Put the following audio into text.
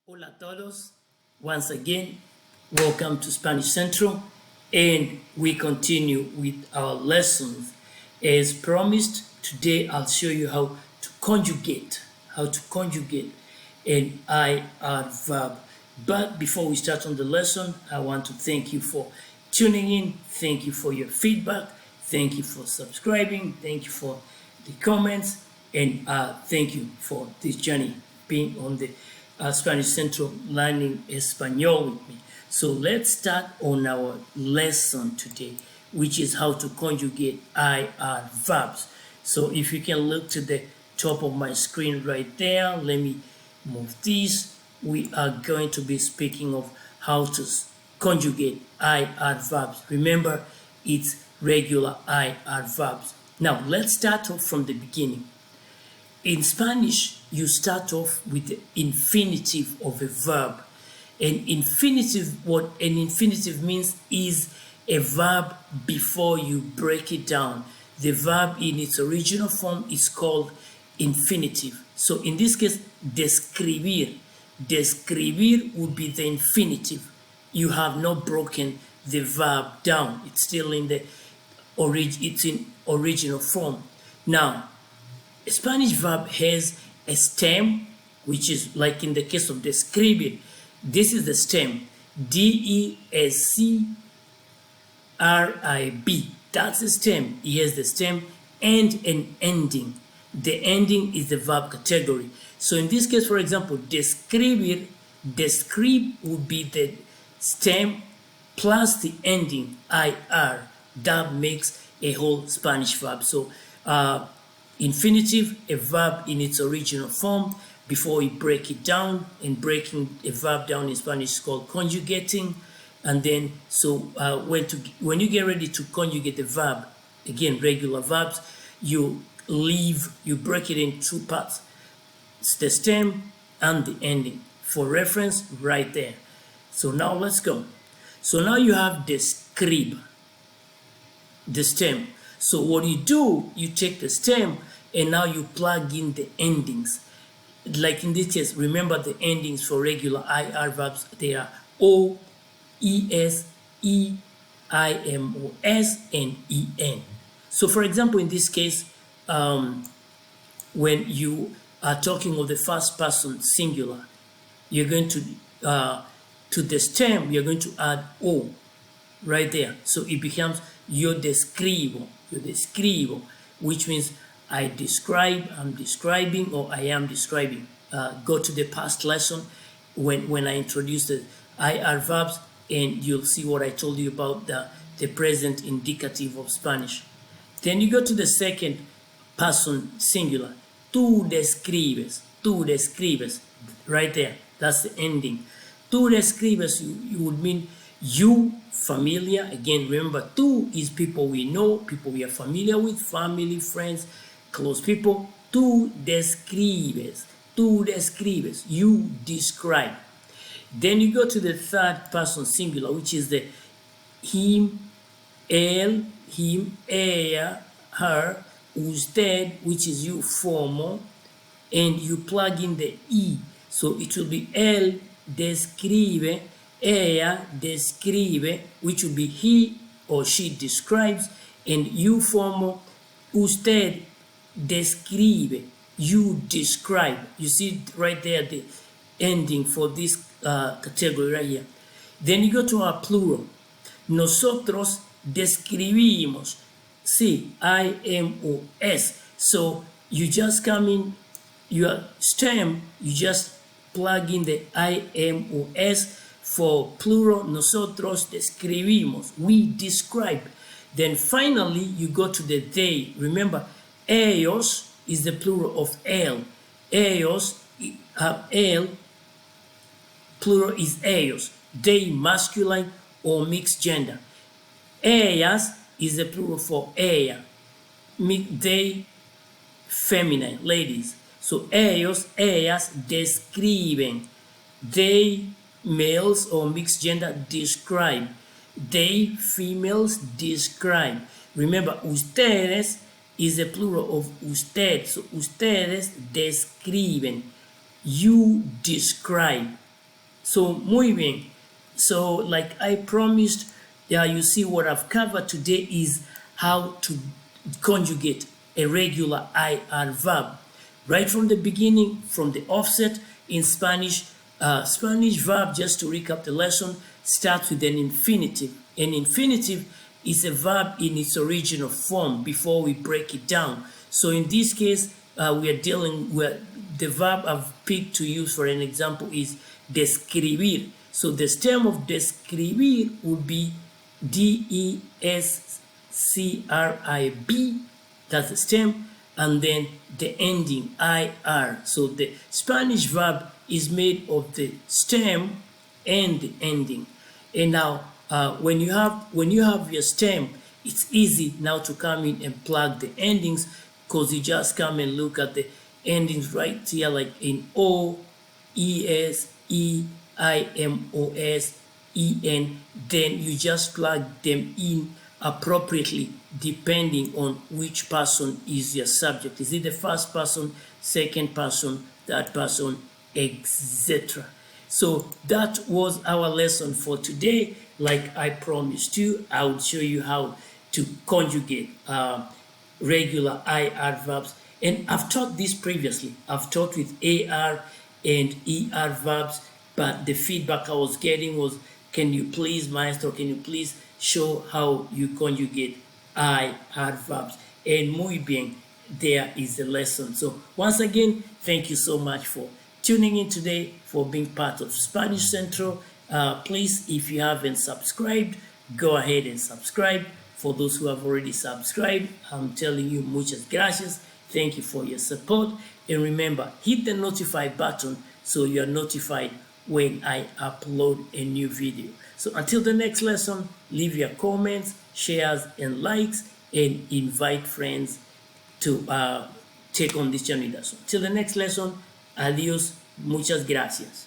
Hola a todos. Once again, welcome to Spanish Central, and we continue with our lessons. As promised, today I'll show you how to conjugate an IR verb. But before we start on the lesson, I want to thank you for tuning in. Thank you for your feedback. Thank you for subscribing. Thank you for the comments, and thank you for this journey being on the Spanish Central learning Espanol with me. So let's start on our lesson today, which is how to conjugate IR verbs. So if you can look to the top of my screen right there, let me move this. We are going to be speaking of how to conjugate IR verbs. Remember, it's regular IR verbs. Now let's start off from the beginning. In Spanish, you start off with the infinitive of a verb. An infinitive, what an infinitive means is a verb before you break it down. The verb in its original form is called infinitive. So in this case, describir. Describir would be the infinitive. You have not broken the verb down. It's still in the original form. Now, a Spanish verb has a stem, which is like in the case of describir. This is the stem, describ. That's the stem. It has the stem and an ending. The ending is the verb category. So in this case, for example, describir, describ would be the stem plus the ending, ir. That makes a whole Spanish verb. So infinitive, a verb in its original form before we break it down, and breaking a verb down in Spanish is called conjugating. And then when you get ready to conjugate the verb, again regular verbs, you break it in two parts. It's the stem and the ending. For reference, right there. So now let's go. So now you have describ, the stem. So what you do, you take the stem and now you plug in the endings. Like in this case, remember the endings for regular IR verbs, they are O, ES, E, IMOS, and EN. So for example, in this case, when you are talking of the first person singular, you're going to the stem, you're going to add O right there. So it becomes yo describo, which means I describe, I'm describing, or I am describing. Go to the past lesson when I introduced the IR verbs, and you'll see what I told you about the present indicative of Spanish. Then you go to the second person singular. Tú describes, right there. That's the ending. Tú describes, you would mean you, familiar. Again, remember, tú is people we know, people we are familiar with, family, friends, close people. Tú describes, you describe. Then you go to the third person singular, which is the him, él, him, ella, her, usted, which is you, formal, and you plug in the e. So it will be él describe, ella describe, which will be he or she describes, and you, formal, usted describe, you describe. You see right there the ending for this category right here. Then you go to our plural. Nosotros describimos. See, IMOS. So you just come in your stem, you just plug in the IMOS for plural. Nosotros describimos. We describe. Then finally, you go to the they. Remember, ellos is the plural of él. Ellos, él, plural is ellos. They, masculine or mixed gender. Ellas is the plural for ella. They, feminine, ladies. So ellos, ellas describen. They, males or mixed gender, describe. They, females, describe. Remember, ustedes is the plural of usted. So ustedes describen. You describe. So, muy bien. So, like I promised, you see what I've covered today is how to conjugate a regular IR verb. Right from the beginning, from the offset in Spanish, Spanish verb, just to recap the lesson, starts with an infinitive. An infinitive is a verb in its original form before we break it down. So in this case, we are dealing with the verb I've picked to use for an example is describir. So the stem of describir would be describ, that's the stem, and then the ending ir. So the Spanish verb is made of the stem and the ending. And now when you have your stem, it's easy now to come in and plug the endings, because you just come and look at the endings right here, like in o, es, imos, en. Then you just plug them in appropriately depending on which person is your subject. Is it the first person, second person, third person, etc. So that was our lesson for today. Like I promised you, I would show you how to conjugate regular IR verbs. And I've taught this previously. I've taught with AR and ER verbs, but the feedback I was getting was, can you please, maestro, can you please show how you conjugate IR verbs? And muy bien, there is the lesson. So once again, thank you so much for tuning in today, for being part of Spanish Central. Please, if you haven't subscribed, go ahead and subscribe. For those who have already subscribed, I'm telling you, muchas gracias. Thank you for your support. And remember, hit the notify button so you're notified when I upload a new video. So until the next lesson, leave your comments, shares, and likes, and invite friends to take on this journey. So till the next lesson, adios, muchas gracias.